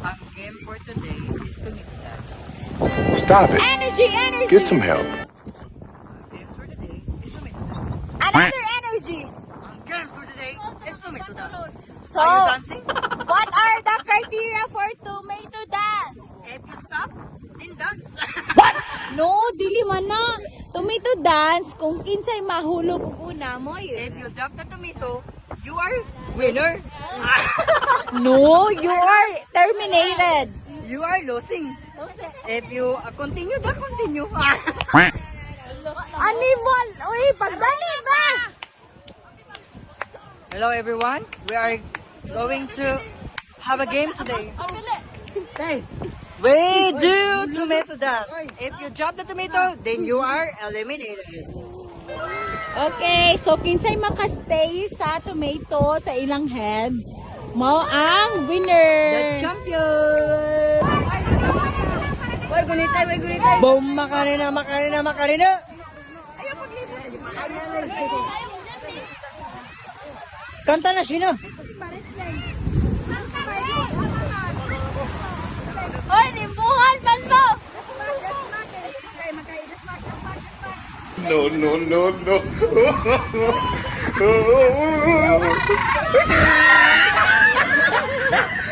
Ang game for today is tumitan. Stop it. Energy, energy. Get some help. Ang game for today is tumitan. Another energy. Ang game for today is tumitan. So, Are you dancing? what are the criteria for tomato dance? If you stop, then dance. No, dili man na. Tomato dance, kung kinsay mahulog ug una mo. If you drop the tomato, you are winner. No, you are terminated. You are losing. If you continue, then continue. Animal! Uy, pagdali ba? Hello everyone, we are going to have a game today. Hey, we do tomato dance. If you drop the tomato, then you are eliminated. Okay, so kinsay makastay sa tomato sa ilang head, mao ang winner. The champion! Boom! Makarina, Makarina, Makarina! Kanta na sino? Hoy, nimbuhan man mo! No, no, no, no.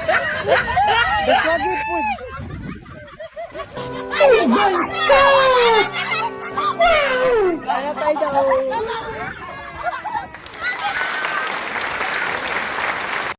The Swaggy food! Oh my God! Ano tayo daw?